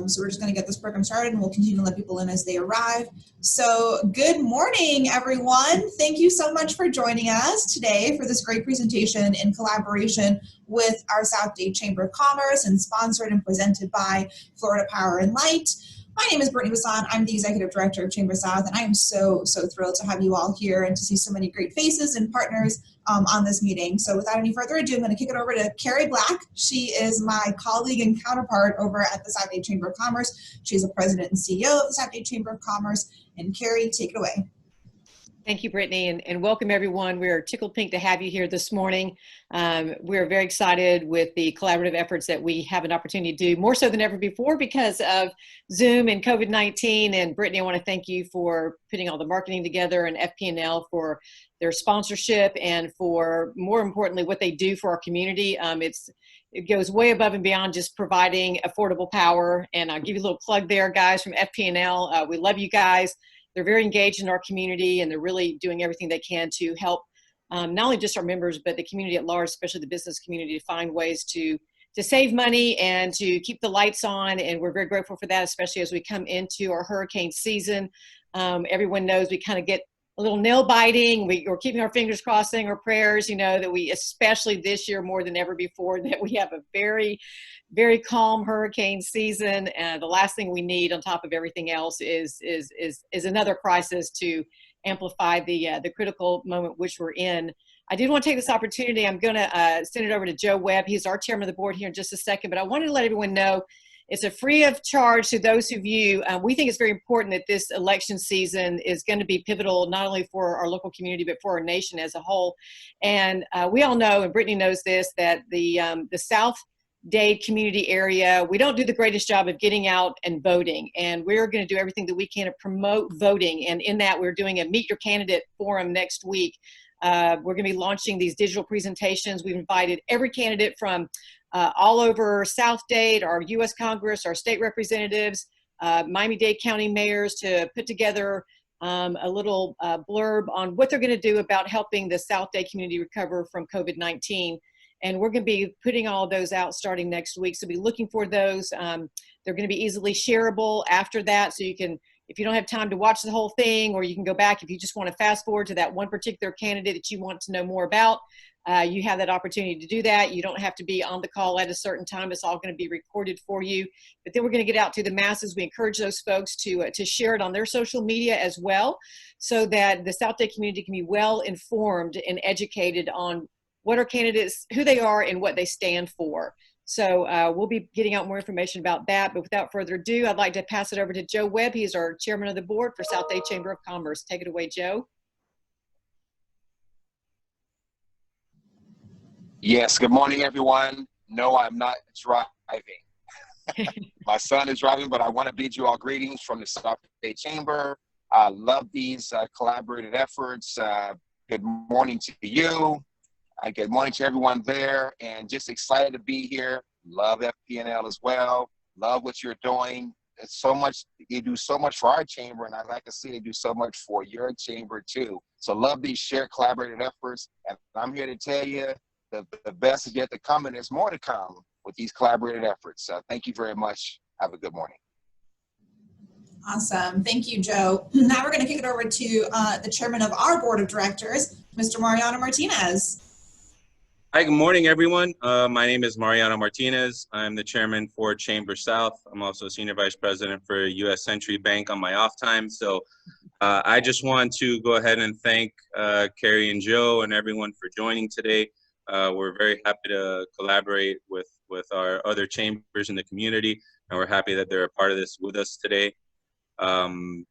So we're just going to get this program started, and we'll continue to let people in as they arrive. So good morning, everyone. Thank you so much for joining us today for this great presentation in collaboration with our South Dade Chamber of Commerce and sponsored and presented by Florida Power and Light. My name is Brittany Bassan. I'm the Executive Director of ChamberSOUTH, and I am so thrilled to have you all here and to see so many great faces and partners on this meeting. So without any further ado, I'm going to kick it over to Carrie Black. She is my colleague and counterpart over at the South Dade Chamber of Commerce. She's the President and CEO of the South Dade Chamber of Commerce. And Carrie, take it away. Thank you, Brittany, and welcome everyone. We're tickled pink to have you here this morning. We're very excited with the collaborative efforts that we have an opportunity to do, more so than ever before because of Zoom and COVID-19. And Brittany, I want to thank you for putting all the marketing together, and FP&L for their sponsorship, and for, more importantly, what they do for our community. It goes way above and beyond just providing affordable power. And I'll give you a little plug there, guys, from FP&L. We love you guys. They're very engaged in our community, and they're really doing everything they can to help not only just our members, but the community at large, especially the business community, to find ways to save money and to keep the lights on. And we're very grateful for that, especially as we come into our hurricane season. Everyone knows we kind of get a little nail biting. We're keeping our fingers crossed, saying our prayers, you know, that we, especially this year more than ever before, that we have a very, very calm hurricane season. And the last thing we need on top of everything else is another crisis to amplify the critical moment which we're in. I did want to take this opportunity. I'm going to send it over to Joe Webb. He's our chairman of the board here in just a second, but I wanted to let everyone know it's a free of charge to those who view. We think it's very important that this election season is going to be pivotal, not only for our local community, but for our nation as a whole. And we all know, and Brittany knows this, that the South Dade community area, we don't do the greatest job of getting out and voting. And we're going to do everything that we can to promote voting. And in that, we're doing a Meet Your Candidate forum next week. We're going to be launching these digital presentations. We've invited every candidate from all over South Dade, our U.S. Congress, our state representatives, Miami-Dade County mayors, to put together a little blurb on what they're going to do about helping the South Dade community recover from COVID-19. And we're going to be putting all of those out starting next week. So be looking for those. They're going to be easily shareable after that. So you can, if you don't have time to watch the whole thing, or you can go back if you just want to fast forward to that one particular candidate that you want to know more about, you have that opportunity to do that. You don't have to be on the call at a certain time. It's all going to be recorded for you. But then we're going to get out to the masses. We encourage those folks to share it on their social media as well, so that the South Dade community can be well informed and educated on what our candidates, who they are, and what they stand for. So we'll be getting out more information about that. But without further ado, I'd like to pass it over to Joe Webb. He's our chairman of the board for South Dade Chamber of Commerce. Take it away, Joe. Yes, good morning, everyone. No, I'm not driving. My son is driving, but I want to bid you all greetings from the South Dade Chamber. I love these collaborative efforts. Good morning to you. Good morning to everyone there, and just excited to be here. Love FP&L as well. Love what you're doing. It's so much, you do so much for our chamber, and I'd like to see they do so much for your chamber too. So love these shared collaborative efforts, and I'm here to tell you the best is yet to come, and there's more to come with these collaborative efforts. Thank you very much. Have a good morning. Awesome. Thank you, Joe. Now we're going to kick it over to the chairman of our board of directors, Mr. Mariano Martinez. Hi, good morning, everyone. My name is Mariano Martinez. I'm the chairman for ChamberSOUTH. I'm also senior vice president for U.S. Century Bank on my off time. So I just want to go ahead and thank Carrie and Joe and everyone for joining today. We're very happy to collaborate with our other chambers in the community, and we're happy that they're a part of this with us today. One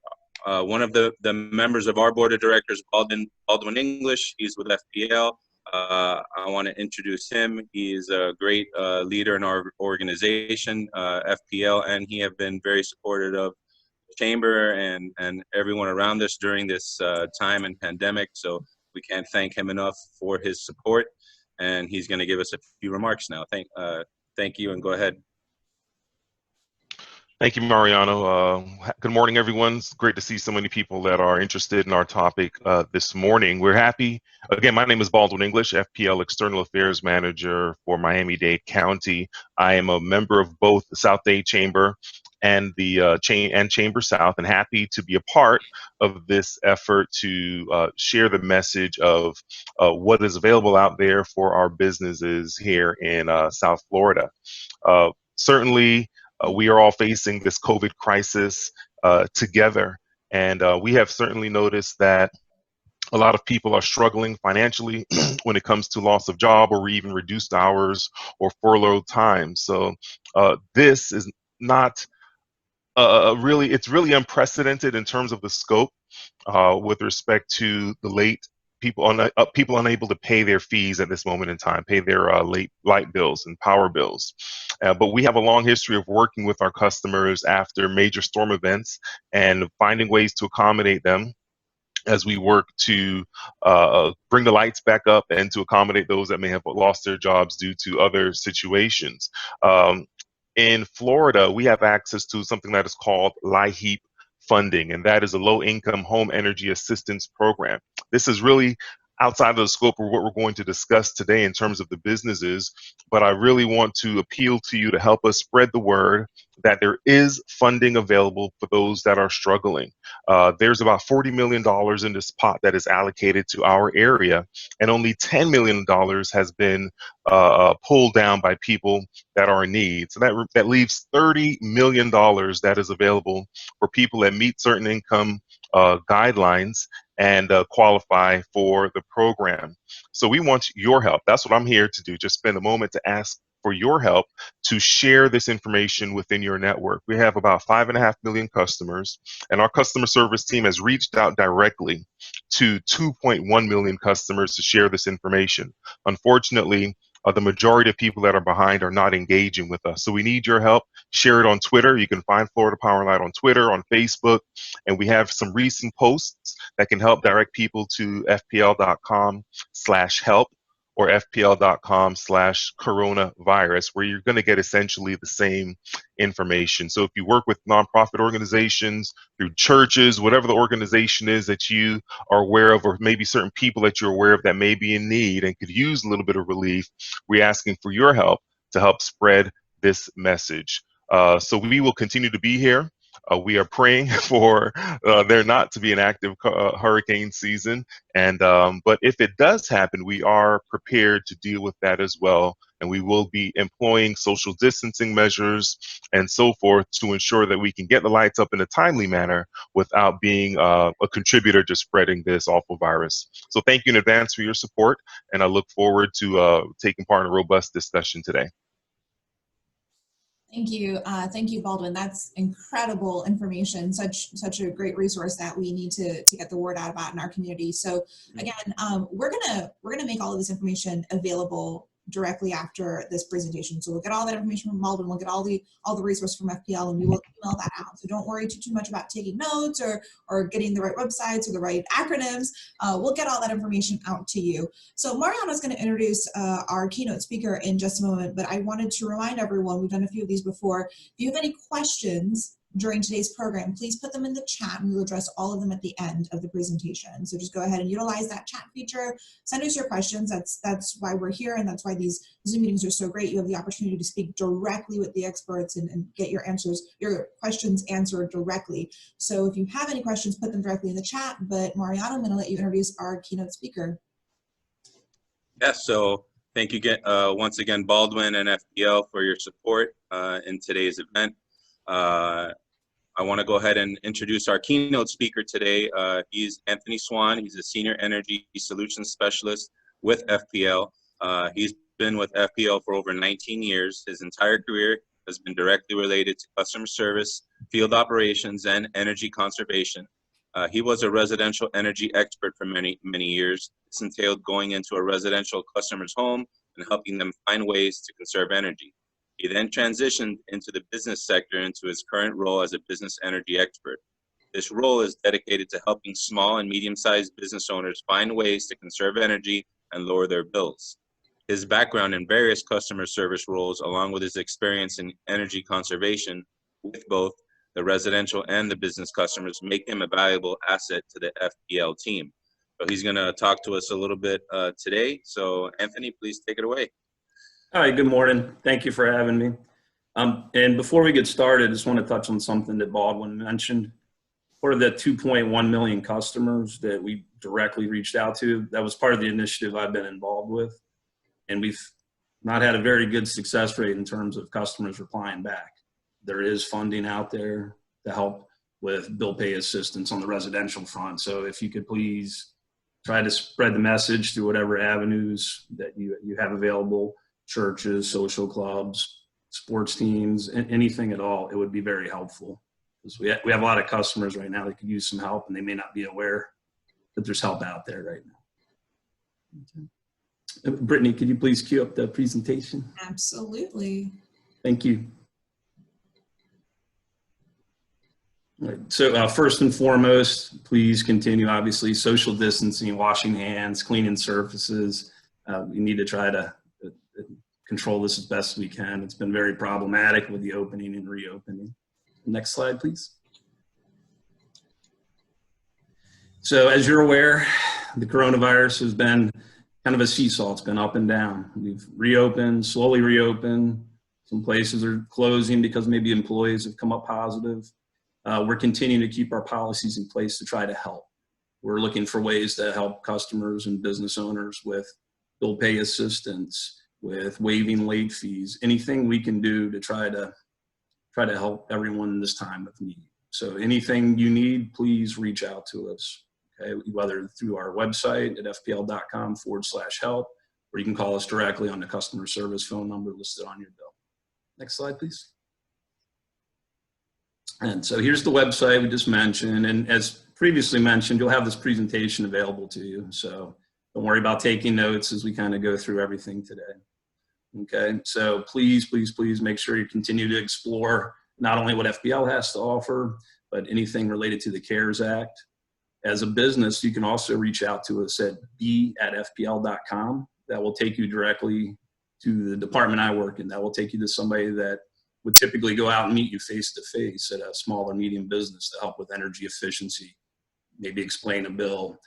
of the members of our board of directors, Baldwin English, he's with FPL. I want to introduce him. He is a great leader in our organization, FPL, and he have been very supportive of the chamber and everyone around us during this time and pandemic. So we can't thank him enough for his support. And he's going to give us a few remarks now. Thank you, and go ahead. Thank you, Mariano. Good morning, everyone. It's great to see so many people that are interested in our topic this morning. We're happy. Again, my name is Baldwin English, FPL External Affairs Manager for Miami-Dade County. I am a member of both the South Dade Chamber and the ChamberSOUTH, and happy to be a part of this effort to share the message of what is available out there for our businesses here in South Florida. Certainly, we are all facing this COVID crisis together, and we have certainly noticed that a lot of people are struggling financially when it comes to loss of job or even reduced hours or furloughed time. So this is not it's really unprecedented in terms of the scope with respect to the late people unable to pay their fees at this moment in time, pay their late light bills and power bills. But we have a long history of working with our customers after major storm events and finding ways to accommodate them as we work to bring the lights back up and to accommodate those that may have lost their jobs due to other situations. In Florida, we have access to something that is called LIHEAP funding, and that is a low-income home energy assistance program. This is really outside of the scope of what we're going to discuss today in terms of the businesses, but I really want to appeal to you to help us spread the word that there is funding available for those that are struggling. There's about $40 million in this pot that is allocated to our area, and only $10 million has been pulled down by people that are in need. So that leaves $30 million that is available for people that meet certain income guidelines and qualify for the program. So we want your help. That's what I'm here to do. Just spend a moment to ask for your help to share this information within your network. We have about 5.5 million customers, and our customer service team has reached out directly to 2.1 million customers to share this information. Unfortunately, the majority of people that are behind are not engaging with us. So we need your help. Share it on Twitter. You can find Florida Power Light on Twitter, on Facebook, and we have some recent posts that can help direct people to fpl.com/help or fpl.com/coronavirus, where you're going to get essentially the same information. So if you work with nonprofit organizations, through churches, whatever the organization is that you are aware of, or maybe certain people that you're aware of that may be in need and could use a little bit of relief, we're asking for your help to help spread this message. So we will continue to be here. We are praying for there not to be an active hurricane season, and but if it does happen, we are prepared to deal with that as well, and we will be employing social distancing measures and so forth to ensure that we can get the lights up in a timely manner without being a contributor to spreading this awful virus. So thank you in advance for your support, and I look forward to taking part in a robust discussion today. Thank you, Baldwin. That's incredible information. Such a great resource that we need to get the word out about in our community. So again, we're gonna make all of this information available directly after this presentation. So we'll get all that information from Baldwin. We'll get all the resources from FPL, and we will email that out. So don't worry too much about taking notes or getting the right websites or the right acronyms. We'll get all that information out to you. So Mariano is going to introduce our keynote speaker in just a moment, but I wanted to remind everyone, we've done a few of these before. If you have any questions during today's program, please put them in the chat and we'll address all of them at the end of the presentation. So just go ahead and utilize that chat feature. Send us your questions. That's why we're here, and that's why these Zoom meetings are so great. You have the opportunity to speak directly with the experts and get your questions answered directly. So if you have any questions, put them directly in the chat. But Mariano, I'm going to let you introduce our keynote speaker. Yes, so thank you once again, Baldwin and FPL, for your support in today's event. I want to go ahead and introduce our keynote speaker today. He's Anthony Swan. He's a Senior Energy Solutions Specialist with FPL. He's been with FPL for over 19 years. His entire career has been directly related to customer service, field operations, and energy conservation. He was a residential energy expert for many years. This entailed going into a residential customer's home and helping them find ways to conserve energy. He then transitioned into the business sector into his current role as a business energy expert. This role is dedicated to helping small and medium-sized business owners find ways to conserve energy and lower their bills. His background in various customer service roles, along with his experience in energy conservation, with both the residential and the business customers, make him a valuable asset to the FPL team. So he's going to talk to us a little bit today. So Anthony, please take it away. Hi, good morning. Thank you for having me. And before we get started, I just want to touch on something that Baldwin mentioned. For the 2.1 million customers that we directly reached out to, that was part of the initiative I've been involved with. And we've not had a very good success rate in terms of customers replying back. There is funding out there to help with bill pay assistance on the residential front. So if you could please try to spread the message through whatever avenues that you have available, churches, social clubs, sports teams, anything at all, it would be very helpful. Because we have a lot of customers right now that could use some help, and they may not be aware that there's help out there right now. Okay. Brittany, could you please cue up the presentation? Absolutely. Thank you. All right. So first and foremost, please continue, obviously, social distancing, washing hands, cleaning surfaces. We need to try to control this as best we can. It's been very problematic with the opening and reopening. Next slide, please. So as you're aware, the coronavirus has been kind of a seesaw. It's been up and down. We've reopened, slowly reopened. Some places are closing because maybe employees have come up positive. We're continuing to keep our policies in place to try to help. We're looking for ways to help customers and business owners with bill pay assistance, with waiving late fees, anything we can do to try to help everyone in this time of need. So anything you need, please reach out to us, okay? Whether through our website at fpl.com/help, or you can call us directly on the customer service phone number listed on your bill. Next slide, please. And so here's the website we just mentioned. And as previously mentioned, you'll have this presentation available to you. So don't worry about taking notes as we kind of go through everything today. Okay, so please, please, please make sure you continue to explore not only what FPL has to offer, but anything related to the CARES Act. As a business, you can also reach out to us at b@fpl.com. That will take you directly to the department I work in. That will take you to somebody that would typically go out and meet you face-to-face at a small or medium business to help with energy efficiency, maybe explain a bill,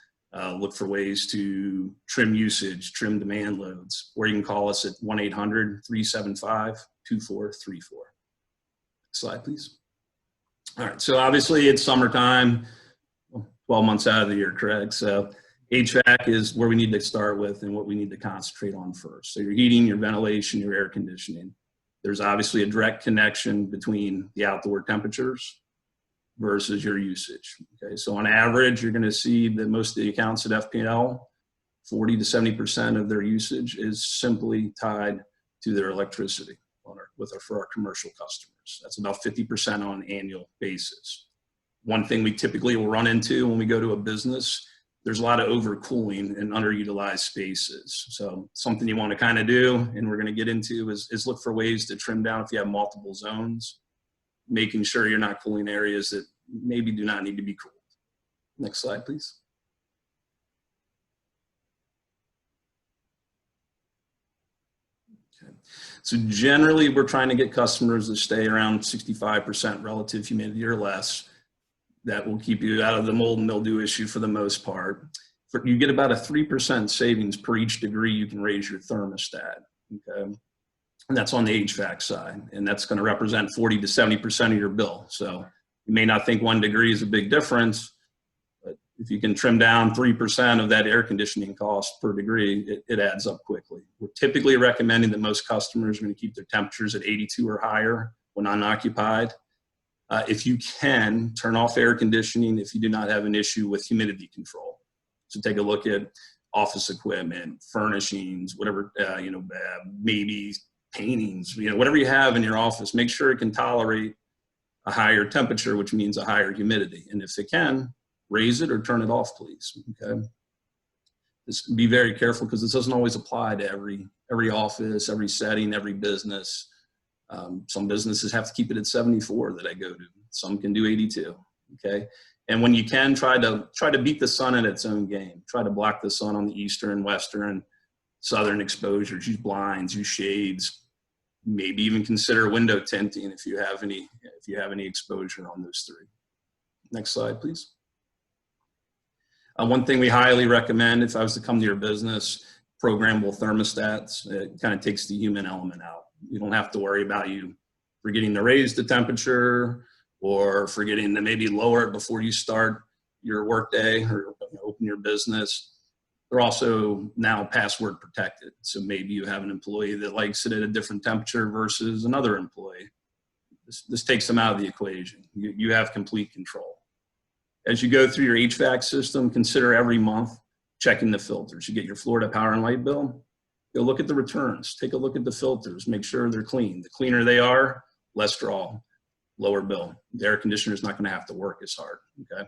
look for ways to trim usage, trim demand loads, or you can call us at 1-800-375-2434. Slide, please. All right, so obviously it's summertime, 12 months out of the year, correct? So HVAC is where we need to start with and what we need to concentrate on first. So your heating, your ventilation, your air conditioning. There's obviously a direct connection between the outdoor temperatures versus your usage. Okay, so on average, you're going to see that most of the accounts at FP&L, 40 to 70% of their usage is simply tied to their electricity for our commercial customers. That's about 50% on an annual basis. One thing we typically will run into when we go to a business, there's a lot of overcooling in underutilized spaces. So something you want to kind of do, and we're going to get into, is look for ways to trim down if you have multiple zones, making sure you're not cooling areas that maybe do not need to be cooled. Next slide, please. Okay. So generally, we're trying to get customers to stay around 65% relative humidity or less. That will keep you out of the mold and mildew issue for the most part. You get about a 3% savings per each degree you can raise your thermostat, okay? And that's on the HVAC side, and that's going to represent 40 to 70% of your bill. So you may not think 1 degree is a big difference, but if you can trim down 3% of that air conditioning cost per degree, it adds up quickly. We're typically recommending that most customers are going to keep their temperatures at 82 or higher when unoccupied. If you can, turn off air conditioning if you do not have an issue with humidity control. So take a look at office equipment, furnishings, whatever, maybe paintings, whatever you have in your office, make sure it can tolerate a higher temperature, which means a higher humidity. And if it can, raise it or turn it off, please, okay? Just be very careful because this doesn't always apply to every office, every setting, every business. Some businesses have to keep it at 74 that I go to. Some can do 82, okay? And when you can, try to beat the sun at its own game. Try to block the sun on the eastern, western, southern exposures. Use blinds, use shades. Maybe even consider window tinting if you have any exposure on those three. Next slide, please. One thing we highly recommend if I was to come to your business, programmable thermostats. It kind of takes the human element out. You don't have to worry about you forgetting to raise the temperature or forgetting to maybe lower it before you start your workday or open your business. They're also now password protected. So maybe you have an employee that likes it at a different temperature versus another employee. This takes them out of the equation. You have complete control. As you go through your HVAC system, consider every month checking the filters. You get your Florida Power and Light bill, go look at the returns, take a look at the filters, make sure they're clean. The cleaner they are, less draw, lower bill. The air conditioner is not going to have to work as hard, okay?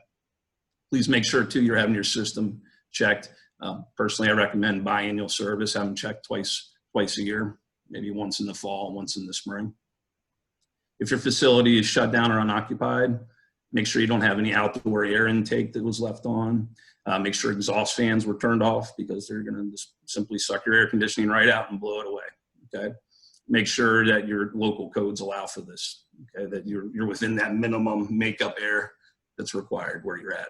Please make sure too you're having your system checked. Personally, I recommend biannual service, have them checked twice a year, maybe once in the fall, once in the spring. If your facility is shut down or unoccupied, make sure you don't have any outdoor air intake that was left on. Make sure exhaust fans were turned off because they're going to just simply suck your air conditioning right out and blow it away, okay? Make sure that your local codes allow for this, okay? That you're within that minimum makeup air that's required where you're at.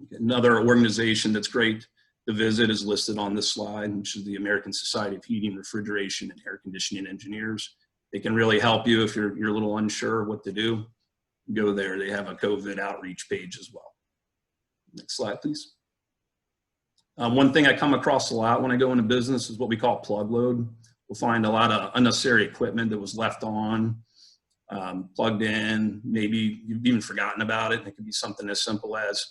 Okay. Another organization that's great to visit is listed on this slide, which is the American Society of Heating, Refrigeration, and Air Conditioning Engineers. They can really help you if you're a little unsure what to do. Go there. They have a COVID outreach page as well. Next slide, please. One thing I come across a lot when I go into business is what we call plug load. We'll find a lot of unnecessary equipment that was left on, plugged in. Maybe you've even forgotten about it. And it could be something as simple as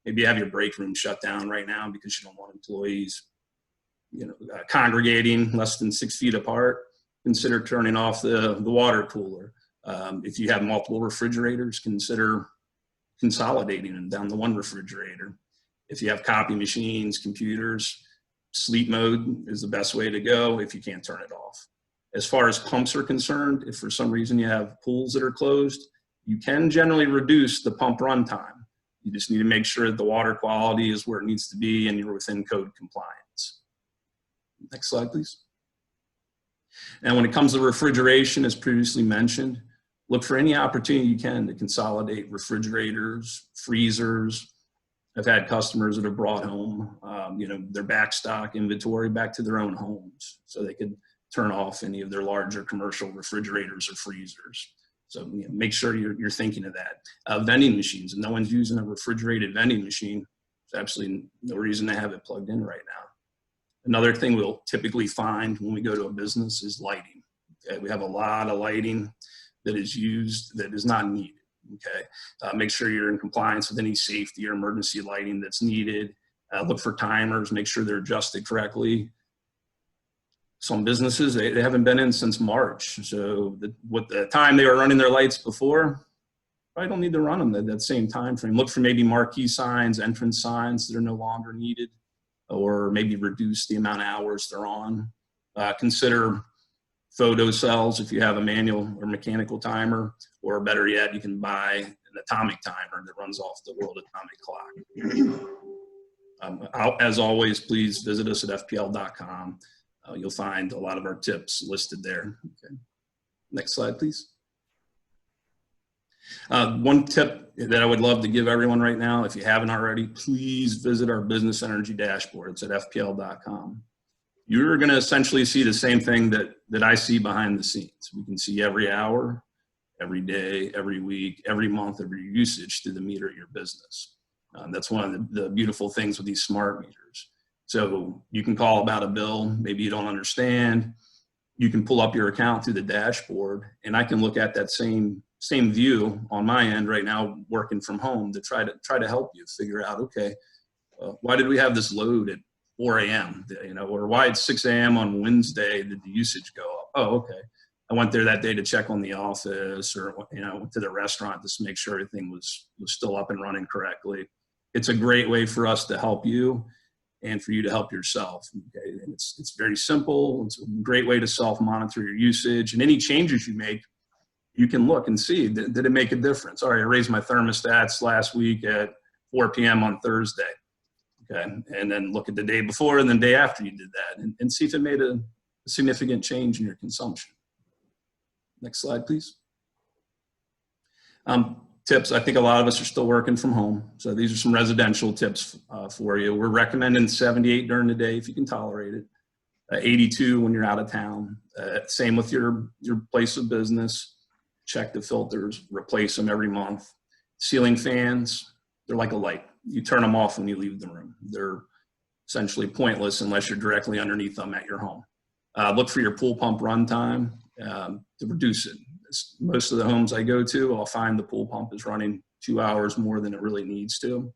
maybe you have your break room shut down right now because you don't want employees, congregating less than 6 feet apart. Consider turning off the water cooler. If you have multiple refrigerators, consider consolidating them down to one refrigerator. If you have copy machines, computers, sleep mode is the best way to go if you can't turn it off. As far as pumps are concerned, if for some reason you have pools that are closed, you can generally reduce the pump run time. You just need to make sure that the water quality is where it needs to be and you're within code compliance. Next slide, please. And when it comes to refrigeration, as previously mentioned, look for any opportunity you can to consolidate refrigerators, freezers. I've had customers that have brought home, their back stock inventory back to their own homes so they could turn off any of their larger commercial refrigerators or freezers. So make sure you're thinking of that. Vending machines, if no one's using a refrigerated vending machine, there's absolutely no reason to have it plugged in right now. Another thing we'll typically find when we go to a business is lighting. Okay? We have a lot of lighting that is used that is not needed. Okay, make sure you're in compliance with any safety or emergency lighting that's needed. Look for timers, make sure they're adjusted correctly. Some businesses, they haven't been in since March. So with the time they were running their lights before, probably don't need to run them at that same time frame. Look for maybe marquee signs, entrance signs that are no longer needed, or maybe reduce the amount of hours they're on. Consider photo cells if you have a manual or mechanical timer, or better yet, you can buy an atomic timer that runs off the World Atomic Clock. As always, please visit us at FPL.com. You'll find a lot of our tips listed there. Okay. Next slide, please. One tip that I would love to give everyone right now, if you haven't already, please visit our business energy dashboard. It's at FPL.com. You're going to essentially see the same thing that I see behind the scenes. We can see every hour, every day, every week, every month, every usage through the meter of your business. That's one of the beautiful things with these smart meters. So you can call about a bill, maybe you don't understand. You can pull up your account through the dashboard, and I can look at that same view on my end right now, working from home, to try to help you figure out, okay, why did we have this load at 4 a.m., or why at 6 a.m. on Wednesday did the usage go up? Oh, okay. I went there that day to check on the office, or went to the restaurant just to make sure everything was still up and running correctly. It's a great way for us to help you and for you to help yourself. Okay? And it's very simple. It's a great way to self-monitor your usage, and any changes you make, you can look and see, did it make a difference? All right, I raised my thermostats last week at 4 p.m. on Thursday. Okay, and then look at the day before and the day after you did that, and see if it made a significant change in your consumption. Next slide, please. Tips, I think a lot of us are still working from home. So these are some residential tips for you. We're recommending 78 during the day if you can tolerate it. 82 when you're out of town. Same with your place of business. Check the filters, replace them every month. Ceiling fans, they're like a light. You turn them off when you leave the room. They're essentially pointless unless you're directly underneath them at your home. Look for your pool pump run time to reduce it. Most of the homes I go to, I'll find the pool pump is running 2 hours more than it really needs to.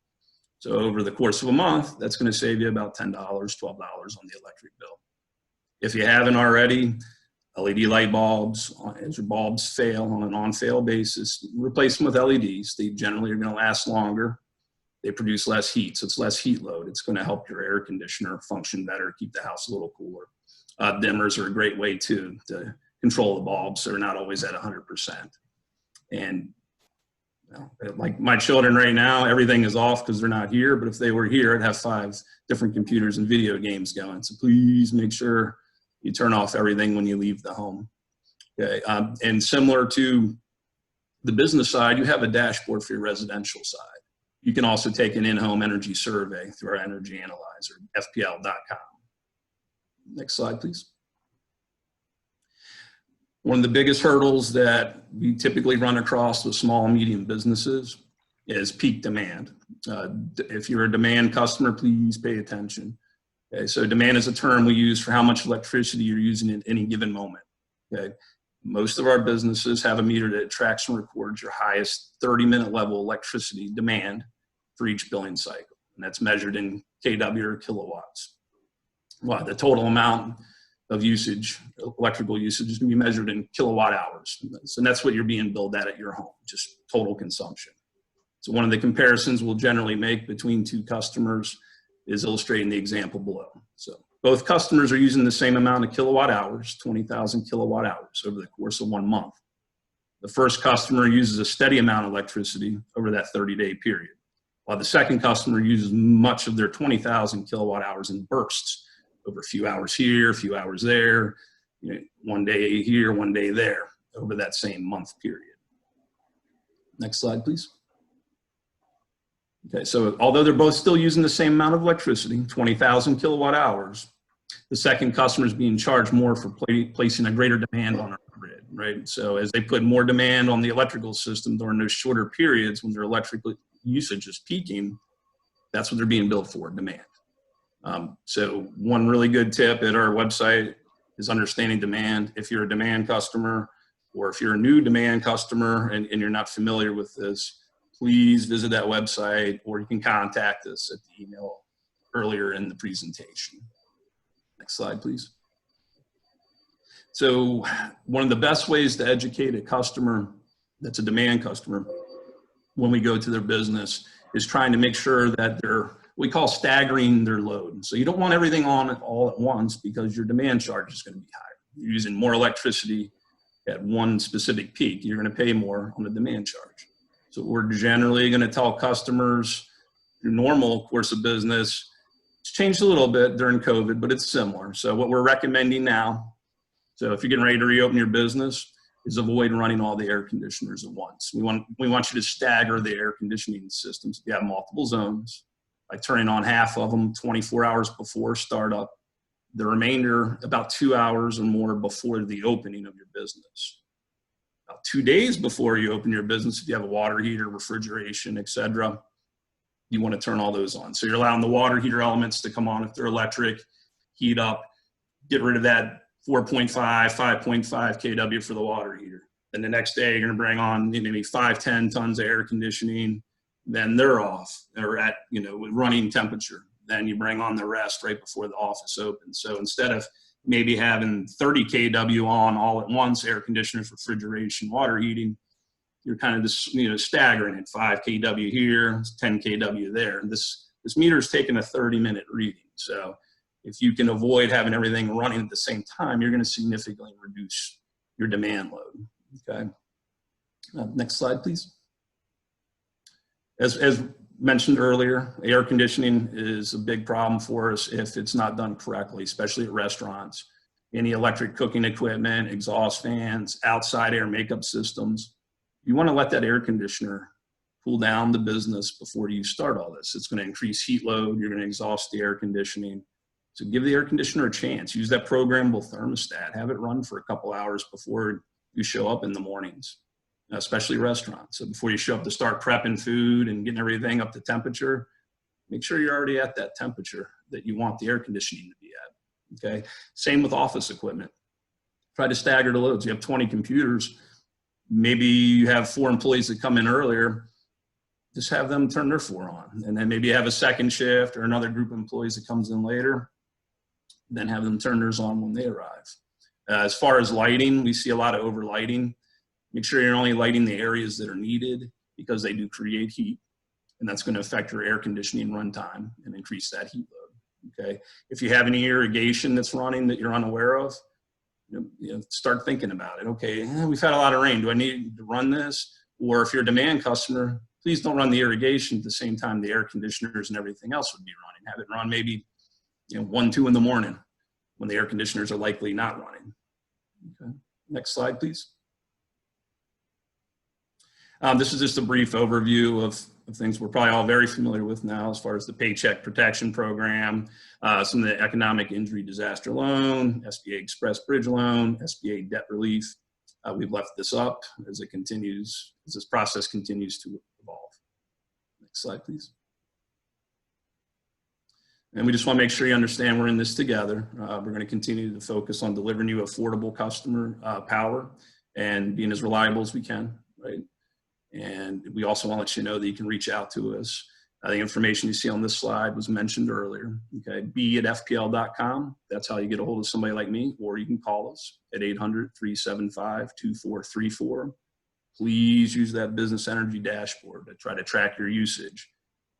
So over the course of a month, that's going to save you about $10, $12 on the electric bill. If you haven't already, LED light bulbs, as your bulbs fail on an on-fail basis, replace them with LEDs. They generally are going to last longer. They produce less heat, so it's less heat load. It's going to help your air conditioner function better, keep the house a little cooler. Dimmers are a great way too to control the bulbs so they're not always at 100%. And like my children right now, everything is off because they're not here, but if they were here, I'd have 5 different computers and video games going. So please make sure you turn off everything when you leave the home. Okay, and similar to the business side, you have a dashboard for your residential side. You can also take an in-home energy survey through our energy analyzer, FP&L.com. Next slide, please. One of the biggest hurdles that we typically run across with small and medium businesses is peak demand. If you're a demand customer, please pay attention. Okay, so demand is a term we use for how much electricity you're using at any given moment. Okay, most of our businesses have a meter that tracks and records your highest 30-minute level electricity demand for each billing cycle, and that's measured in kW or kilowatts. Well, the total amount of usage, electrical usage, is going to be measured in kilowatt hours. So that's what you're being billed at your home, just total consumption. So one of the comparisons we'll generally make between 2 customers is illustrating the example below. So both customers are using the same amount of kilowatt hours, 20,000 kilowatt hours over the course of 1 month. The first customer uses a steady amount of electricity over that 30-day period, while the second customer uses much of their 20,000 kilowatt hours in bursts over a few hours here, a few hours there, you know, 1 day here, 1 day there over that same month period. Next slide, please. Okay, so although they're both still using the same amount of electricity, 20,000 kilowatt hours, the second customer is being charged more for placing a greater demand on our grid, right? So as they put more demand on the electrical system during those shorter periods when their electrical usage is peaking, that's what they're being billed for, demand. So one really good tip at our website is understanding demand. If you're a demand customer, or if you're a new demand customer and you're not familiar with this, please visit that website, or you can contact us at the email earlier in the presentation. Next slide, please. So one of the best ways to educate a customer that's a demand customer when we go to their business is trying to make sure that we call staggering their load. So you don't want everything on all at once because your demand charge is going to be higher. You're using more electricity at one specific peak. You're going to pay more on the demand charge. So we're generally going to tell customers your normal course of business. It's changed a little bit during COVID, but it's similar. So what we're recommending now, so if you're getting ready to reopen your business, is avoid running all the air conditioners at once. We want you to stagger the air conditioning systems. If you have multiple zones, by turning on half of them 24 hours before startup, the remainder about 2 hours or more before the opening of your business. About 2 days before you open your business, if you have a water heater, refrigeration, etc., you want to turn all those on. So you're allowing the water heater elements to come on if they're electric, heat up, get rid of that 4.5, 5.5 kW for the water heater. Then the next day, you're going to bring on maybe 5-10 tons of air conditioning. Then they're off or at running temperature. Then you bring on the rest right before the office opens. So instead of maybe having 30 kW on all at once, air conditioners, refrigeration, water heating, you're kind of just staggering it, 5 kW here, 10 kW there. This meter is taking a 30-minute reading. So if you can avoid having everything running at the same time, you're going to significantly reduce your demand load. Okay. Next slide, please. As mentioned earlier, air conditioning is a big problem for us if it's not done correctly, especially at restaurants. any electric cooking equipment, exhaust fans, outside air makeup systems. You want to let that air conditioner cool down the business before you start all this. It's going to increase heat load. You're going to exhaust the air conditioning. So give the air conditioner a chance. Use that programmable thermostat. Have it run for a couple hours before you show up in the mornings, especially restaurants. So before you show up to start prepping food and getting everything up to temperature, make sure you're already at that temperature that you want the air conditioning to be at, okay? Same with office equipment. Try to stagger the loads. You have 20 computers. Maybe you have 4 employees that come in earlier. Just have them turn their 4 on. And then maybe you have a second shift or another group of employees that comes in later. Then have them turn theirs on when they arrive. As far as lighting, we see a lot of over lighting. Make sure you're only lighting the areas that are needed because they do create heat. And that's going to affect your air conditioning runtime and increase that heat load, okay? If you have any irrigation that's running that you're unaware of, you know, start thinking about it. Okay, we've had a lot of rain. Do I need to run this? Or if you're a demand customer, please don't run the irrigation at the same time the air conditioners and everything else would be running. Have it run maybe 1, 2 in the morning when the air conditioners are likely not running. Okay, next slide, please. This is just a brief overview of things we're probably all very familiar with now as far as the Paycheck Protection Program, some of the Economic Injury Disaster Loan, SBA Express Bridge Loan, SBA Debt Relief. We've left this up as it continues, as this process continues to evolve. Next slide, please. And we just want to make sure you understand we're in this together. We're going to continue to focus on delivering you affordable customer power and being as reliable as we can, right? And we also want to let you know that you can reach out to us. The information you see on this slide was mentioned earlier, okay? b@fpl.com. That's how you get a hold of somebody like me, or you can call us at 800-375-2434. Please use that business energy dashboard to try to track your usage.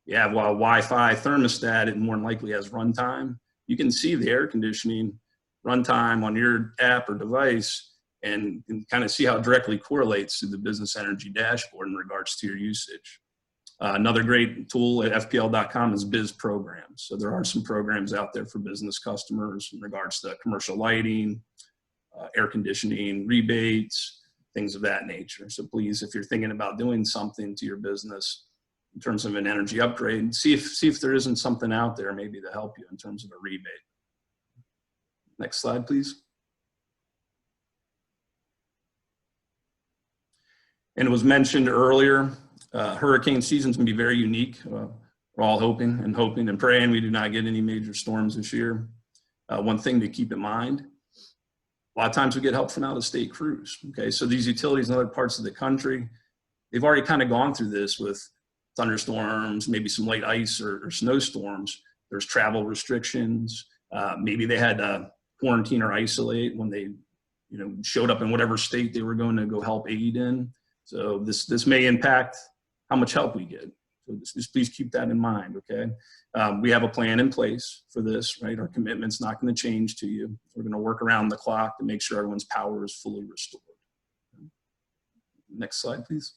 You have a Wi-Fi thermostat, it more than likely has runtime. You can see the air conditioning runtime on your app or device and kind of see how it directly correlates to the business energy dashboard in regards to your usage. Another great tool at fpl.com is biz programs. So there are some programs out there for business customers in regards to commercial lighting, air conditioning, rebates, things of that nature. So please, if you're thinking about doing something to your business in terms of an energy upgrade, see if there isn't something out there maybe to help you in terms of a rebate. Next slide, please. And it was mentioned earlier, hurricane season's gonna be very unique. We're all hoping and praying we do not get any major storms this year. One thing to keep in mind, a lot of times we get help from out-of-state crews, okay? So these utilities in other parts of the country, they've already kind of gone through this with thunderstorms, maybe some light ice or snowstorms. There's travel restrictions. Maybe they had to quarantine or isolate when they showed up in whatever state they were going to go help aid in. So this may impact how much help we get. So just please keep that in mind, okay? We have a plan in place for this, right? Our commitment's not going to change to you. We're going to work around the clock to make sure everyone's power is fully restored. Next slide, please.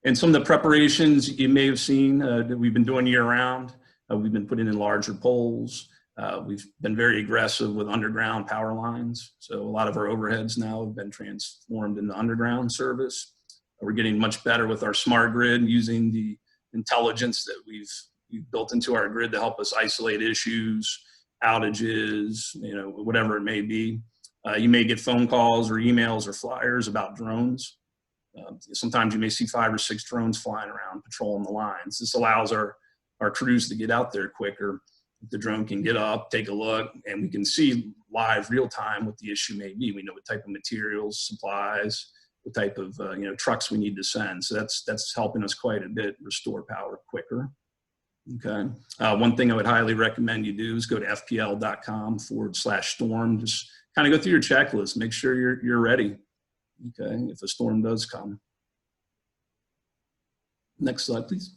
And some of the preparations you may have seen that we've been doing year round. We've been putting in larger poles. We've been very aggressive with underground power lines. So a lot of our overheads now have been transformed into underground service. We're getting much better with our smart grid, using the intelligence that we've built into our grid to help us isolate issues, outages, whatever it may be. You may get phone calls or emails or flyers about drones. Sometimes you may see 5 or 6 drones flying around patrolling the lines. This allows our crews to get out there quicker. The drone can get up, take a look, and we can see live, real time what the issue may be. We know what type of materials, supplies, what type of trucks we need to send. So that's helping us quite a bit restore power quicker. Okay. One thing I would highly recommend you do is go to fpl.com/storm. Just kind of go through your checklist, make sure you're ready. Okay, if a storm does come. Next slide, please.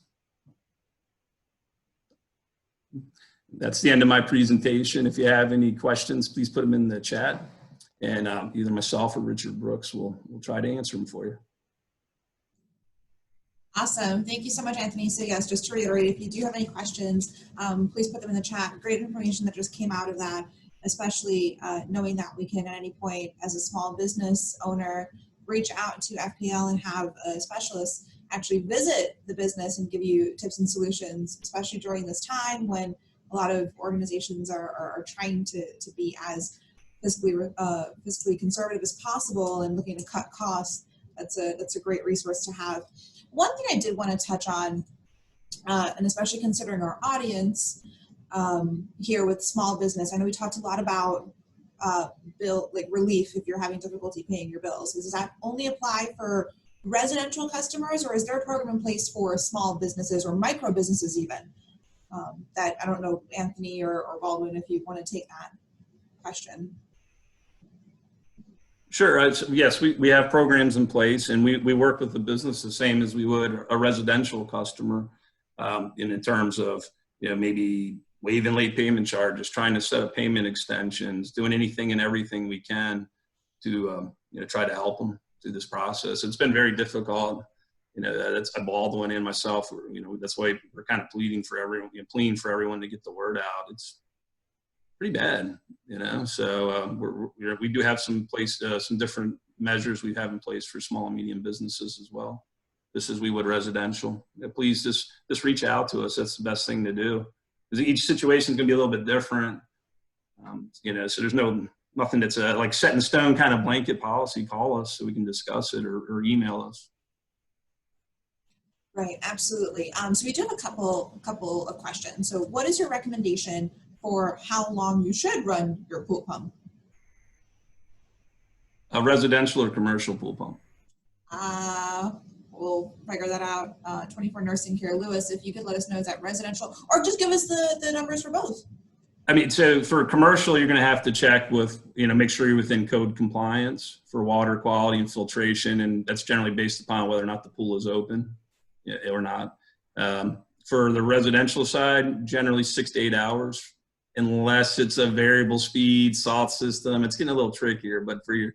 That's the end of my presentation. If you have any questions, please put them in the chat, and either myself or Richard Brooks will try to answer them for you. Awesome. Thank you so much, Anthony. So yes, just to reiterate, if you do have any questions, please put them in the chat. Great information that just came out of that. especially knowing that we can at any point as a small business owner reach out to FPL and have a specialist actually visit the business and give you tips and solutions, especially during this time when a lot of organizations are trying to be as fiscally conservative as possible and looking to cut costs. That's a great resource to have. One thing I did want to touch on, and especially considering our audience here with small business, I know we talked a lot about bill relief if you're having difficulty paying your bills. Does that only apply for residential customers, or is there a program in place for small businesses or micro businesses even? That I don't know, Anthony or Baldwin, if you want to take that question. Sure. Yes, we have programs in place, and we work with the business the same as we would a residential customer, in terms of maybe waiving late payment charges, trying to set up payment extensions, doing anything and everything we can to try to help them through this process. It's been very difficult. That's Baldwin and myself. That's why we're kind of pleading for everyone to get the word out. It's pretty bad, So we do have some different measures we have in place for small and medium businesses as well. Just as we would residential. Please just reach out to us. That's the best thing to do. Because each situation is going to be a little bit different. So there's nothing that's like set in stone kind of blanket policy. Call us so we can discuss it, or email us. Right, absolutely. So we do have a couple of questions. So what is your recommendation for how long you should run your pool pump? A residential or commercial pool pump? We'll figure that out. 24 Nursing Care. Lewis, if you could let us know, is that residential, or just give us the numbers for both? I mean, so for commercial, you're going to have to check with, make sure you're within code compliance for water quality and filtration, and that's generally based upon whether or not the pool is open or not. For the residential side, generally 6 to 8 hours, unless it's a variable speed salt system. It's getting a little trickier, but for your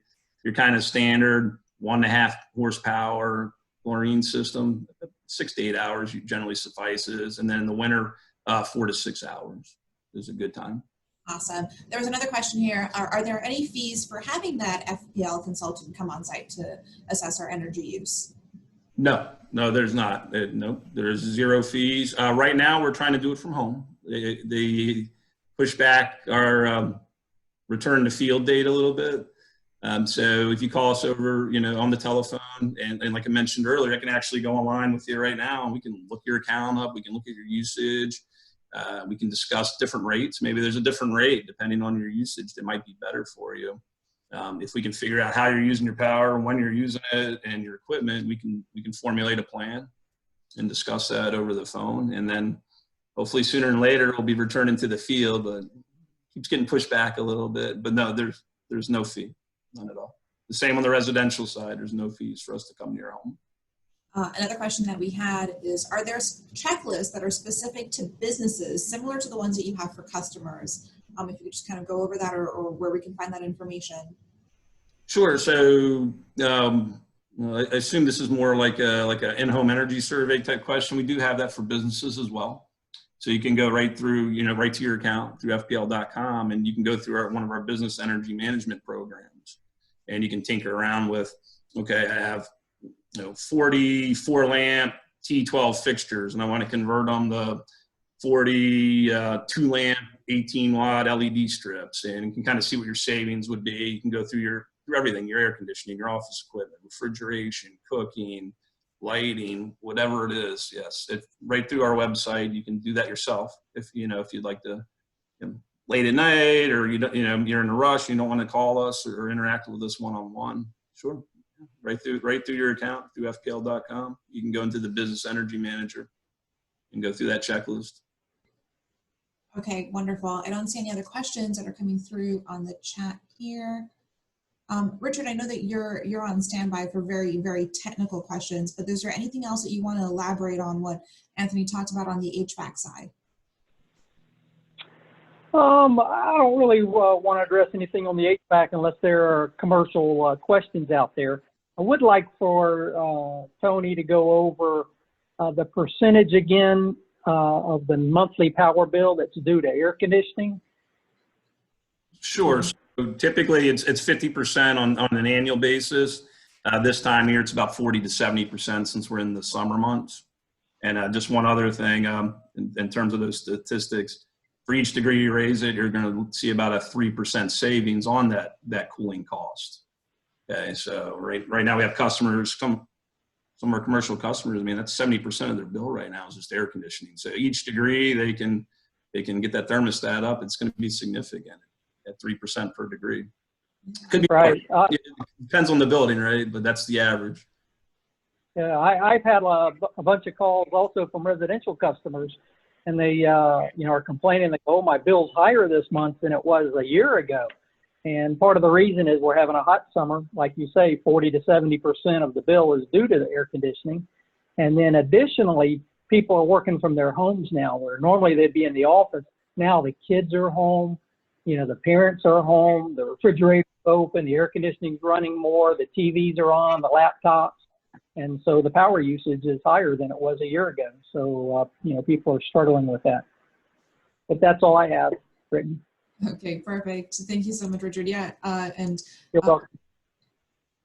kind of standard 1.5 horsepower chlorine system, 6 to 8 hours generally suffices. And then in the winter, 4 to 6 hours is a good time. Awesome. There was another question here. Are there any fees for having that FPL consultant come on site to assess our energy use? No, there's not. No, there's 0 fees. Right now, we're trying to do it from home. They push back our return to field date a little bit. So if you call us over, on the telephone, and like I mentioned earlier, I can actually go online with you right now, and we can look your account up. We can look at your usage. We can discuss different rates. Maybe there's a different rate depending on your usage that might be better for you. If we can figure out how you're using your power, when you're using it, and your equipment, we can formulate a plan and discuss that over the phone. And then hopefully sooner than later, it'll be returning to the field, but it keeps getting pushed back a little bit. But no, there's no fee. None at all. The same on the residential side. There's no fees for us to come to your home. Another question that we had is, are there checklists that are specific to businesses similar to the ones that you have for customers? If you could just kind of go over that, or where we can find that information. Sure. So I assume this is more like a in-home energy survey type question. We do have that for businesses as well. So you can go right through, right to your account through FPL.com, and you can go through one of our business energy management programs, and you can tinker around with, okay, I have 44 lamp T12 fixtures, and I want to convert them to 42 lamp 18 watt LED strips, and you can kind of see what your savings would be. You can go through everything, your air conditioning, your office equipment, refrigeration, cooking, lighting, whatever it is. Yes, right through our website. You can do that yourself if you'd like to, late at night, or you're in a rush, you don't want to call us or interact with us one-on-one. Sure, right through your account through FPL.com. You can go into the Business Energy Manager and go through that checklist. Okay, wonderful. I don't see any other questions that are coming through on the chat here. Richard, I know that you're on standby for very, very technical questions, but is there anything else that you want to elaborate on what Anthony talked about on the HVAC side? I don't really want to address anything on the HVAC unless there are commercial questions out there. I would like for Tony to go over the percentage again of the monthly power bill that's due to air conditioning. Sure. So typically it's 50% on an annual basis. This time of year, it's about 40 to 70% since we're in the summer months. And just one other thing, in terms of those statistics, for each degree you raise it, you're going to see about a 3% savings on that cooling cost. Okay, so right now we have customers, some of our commercial customers, I mean, that's 70% of their bill right now is just air conditioning. So each degree they can get that thermostat up, it's going to be significant at 3% per degree. Could be right. It depends on the building, right? But that's the average. Yeah, I've had a bunch of calls also from residential customers, and they, are complaining that, oh, my bill's higher this month than it was a year ago. And part of the reason is we're having a hot summer. Like you say, 40 to 70% of the bill is due to the air conditioning. And then additionally, people are working from their homes now, where normally they'd be in the office. Now the kids are home, the parents are home, the refrigerator's open, the air conditioning's running more, the TVs are on, the laptops. And so the power usage is higher than it was a year ago. So, people are struggling with that. But that's all I have, Brittany. Okay, perfect. Thank you so much, Richard. Yeah, and You're welcome.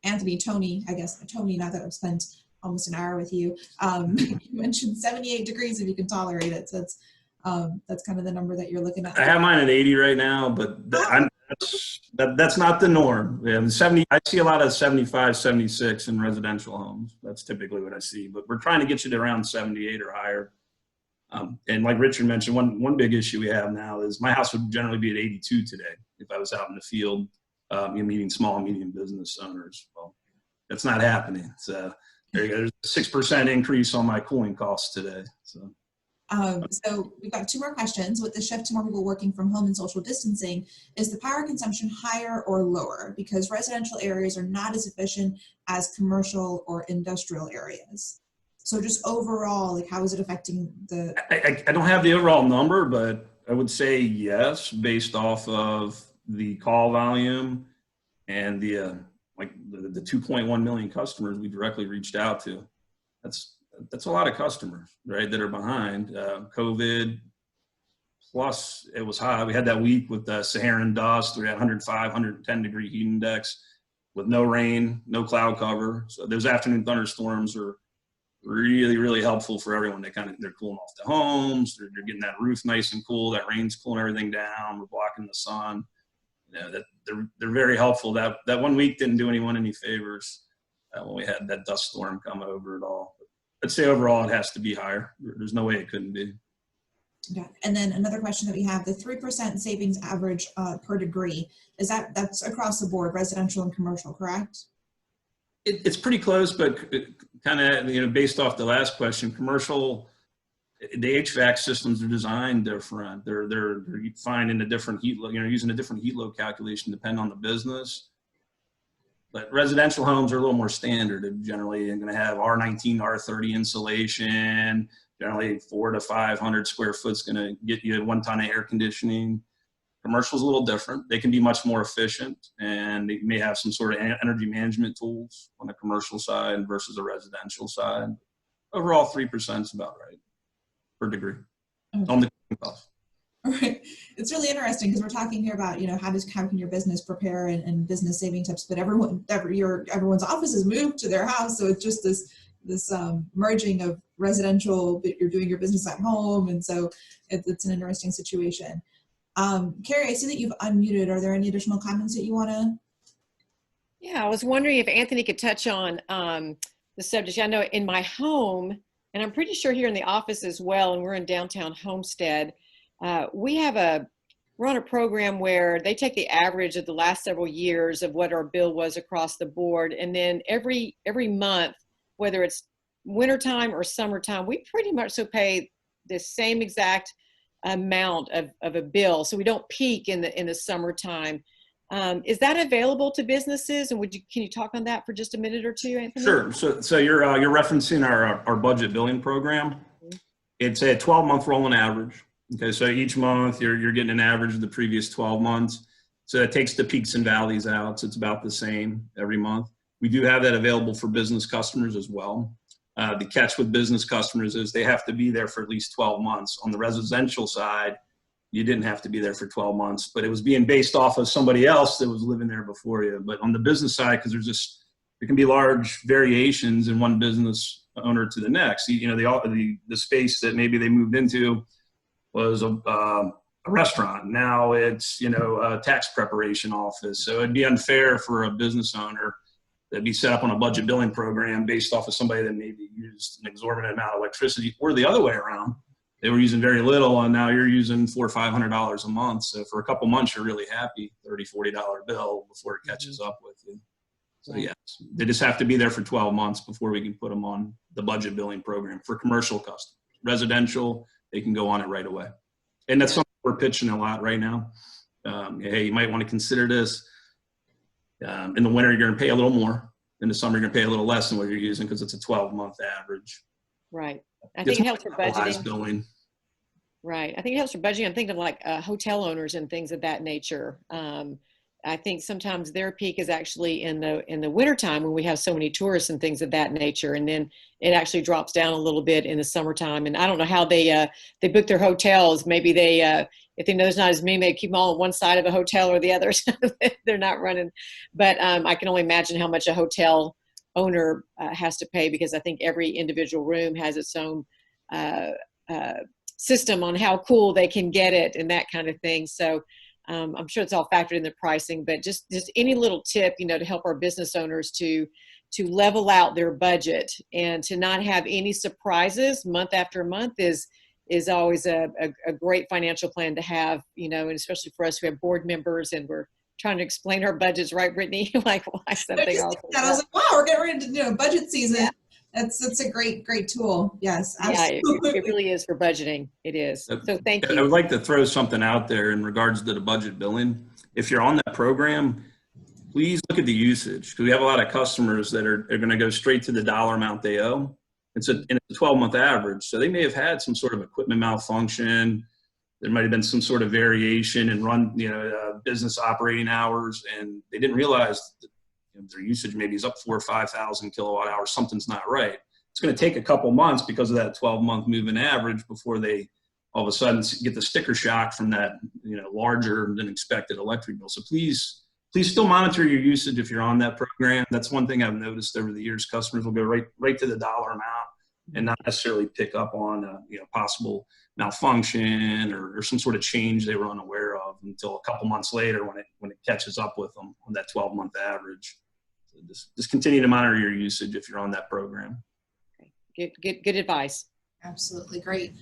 Anthony, Tony, now that I've spent almost an hour with you, you mentioned 78 degrees if you can tolerate it. So that's kind of the number that you're looking at. I have mine at 80 right now, but that's not the norm. Yeah, 70. I see a lot of 75, 76 in residential homes. That's typically what I see. But we're trying to get you to around 78 or higher. And like Richard mentioned, one big issue we have now is my house would generally be at 82 today if I was out in the field, meeting small and medium business owners. Well, that's not happening. So there's a 6% increase on my cooling costs today. So we've got two more questions. With the shift to more people working from home and social distancing, is the power consumption higher or lower? Because residential areas are not as efficient as commercial or industrial areas. So just overall, how is it affecting the... I don't have the overall number, but I would say yes, based off of the call volume and the 2.1 million customers we directly reached out to. That's a lot of customers, right, that are behind COVID. Plus, it was hot. We had that week with the Saharan dust. We had 105, 110 degree heat index with no rain, no cloud cover. So those afternoon thunderstorms are really, really helpful for everyone. They're cooling off the homes. They're getting that roof nice and cool. That rain's cooling everything down. We're blocking the sun. They're very helpful. That 1 week didn't do anyone any favors when we had that dust storm come over at all. I'd say overall it has to be higher. There's no way it couldn't be. Yeah. And then another question that we have, the 3% savings average per degree, that's across the board, residential and commercial, correct? It's pretty close, but kind of, based off the last question, commercial, the HVAC systems are designed different. They're finding a different heat load, using a different heat load calculation depending on the business. But residential homes are a little more standard. They're generally going to have R19, R30 insulation. Generally 400 to 500 square foot is going to get you 1 ton of air conditioning. Commercial is a little different. They can be much more efficient, and they may have some sort of energy management tools on the commercial side versus the residential side. Overall, 3% is about right per degree on the cost. All right. It's really interesting because we're talking here about, how can your business prepare and business saving tips, but everyone's offices moved to their house. So it's just this merging of residential, but you're doing your business at home. And so it's an interesting situation. Carrie, I see that you've unmuted. Are there any additional comments that you want to? Yeah, I was wondering if Anthony could touch on the subject. I know in my home, and I'm pretty sure here in the office as well, and we're in downtown Homestead, we're on a program where they take the average of the last several years of what our bill was across the board. And then every month, whether it's wintertime or summertime, we pretty much so pay the same exact amount of a bill. So we don't peak in the summertime. Is that available to businesses? And can you talk on that for just a minute or two, Anthony? Sure. So you're referencing our budget billing program. Mm-hmm. It's a 12-month rolling average. Okay, so each month you're getting an average of the previous 12 months. So that takes the peaks and valleys out. So it's about the same every month. We do have that available for business customers as well. The catch with business customers is they have to be there for at least 12 months. On the residential side, you didn't have to be there for 12 months, but it was being based off of somebody else that was living there before you. But on the business side, because there can be large variations in one business owner to the next. You know, the space that maybe they moved into was a restaurant. Now it's, you know, a tax preparation office. So it'd be unfair for a business owner that'd be set up on a budget billing program based off of somebody that maybe used an exorbitant amount of electricity, or the other way around. They were using very little, and now you're using $400 or $500 a month. So for a couple months, you're really happy, $30, $40 bill before it catches up with you. So yes, they just have to be there for 12 months before we can put them on the budget billing program for commercial customers. Residential, they can go on it right away. And that's something we're pitching a lot right now. Hey, you might want to consider this. In the winter, you're going to pay a little more. In the summer, you're going to pay a little less than what you're using because it's a 12-month average. Right. I think it helps for budgeting. Billing. Right. I think it helps for budgeting. I'm thinking of like hotel owners and things of that nature. I think sometimes their peak is actually in the wintertime when we have so many tourists and things of that nature. And then it actually drops down a little bit in the summertime. And I don't know how they book their hotels. Maybe they, if they know there's not as many, they keep them all on one side of a hotel or the other. So they're not running. But I can only imagine how much a hotel owner has to pay, because I think every individual room has its own system on how cool they can get it and that kind of thing. So I'm sure it's all factored in the pricing, but just any little tip, you know, to help our business owners to level out their budget and to not have any surprises month after month is always a great financial plan to have, you know, and especially for us who have board members and we're trying to explain our budgets, right, Brittany? Like why something else. I was like, wow, we're getting ready to do budget season. Yeah. That's a great tool. Yes, absolutely. Yeah, it really is for budgeting. It is. So thank you. I would like to throw something out there in regards to the budget billing. If you're on that program, please look at the usage, because we have a lot of customers that are going to go straight to the dollar amount they owe. It's a 12-month average. So they may have had some sort of equipment malfunction. There might have been some sort of variation in business operating hours, and they didn't realize that their usage maybe is up 4,000 or 5,000 kilowatt hours. Something's not right. It's going to take a couple months because of that 12-month moving average before they all of a sudden get the sticker shock from that, you know, larger than expected electric bill. So please still monitor your usage if you're on that program. That's one thing I've noticed over the years. Customers will go right to the dollar amount and not necessarily pick up on possible malfunction or some sort of change they were unaware of until a couple months later when it catches up with them on that 12-month average. So just continue to monitor your usage if you're on that program. Good advice. Absolutely great.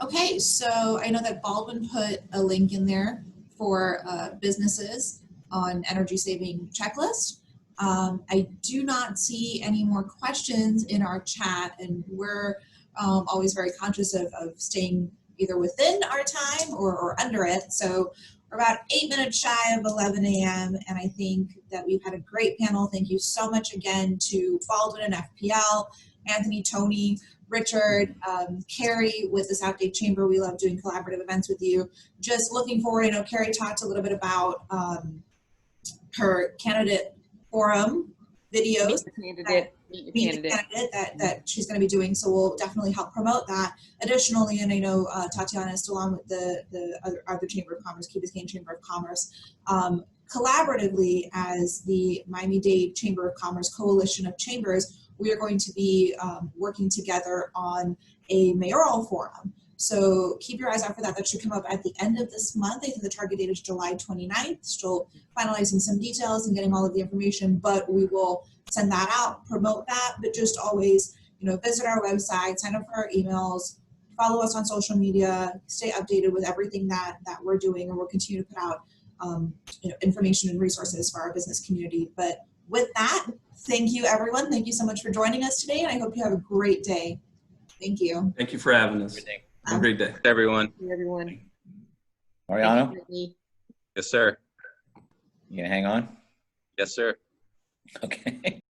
Okay, so I know that Baldwin put a link in there for businesses on energy saving checklist. I do not see any more questions in our chat, and we're always very conscious of staying either within our time or under it. So we're about 8 minutes shy of 11 a.m. and I think that we've had a great panel. Thank you so much again to Baldwin and FP&L, Anthony, Tony, Richard, Carrie with the South Dade Chamber. We love doing collaborative events with you. Just looking forward, I know Carrie talked a little bit about her candidate forum videos. Candidate that she's going to be doing, so we'll definitely help promote that. Additionally, and I know Tatiana is still on with the other Chamber of Commerce, Key Biscayne Chamber of Commerce, collaboratively as the Miami-Dade Chamber of Commerce Coalition of Chambers, we are going to be working together on a mayoral forum. So keep your eyes out for that. That should come up at the end of this month. I think the target date is July 29th. Still finalizing some details and getting all of the information, but we will send that out, promote that, but just always, visit our website, sign up for our emails, follow us on social media, stay updated with everything that we're doing, and we'll continue to put out information and resources for our business community. But with that, thank you, everyone. Thank you so much for joining us today, and I hope you have a great day. Thank you. Thank you for having us. Have a great day. Everyone. Thank you, everyone. Mariano? Yes, sir. You gonna hang on? Yes, sir. Okay.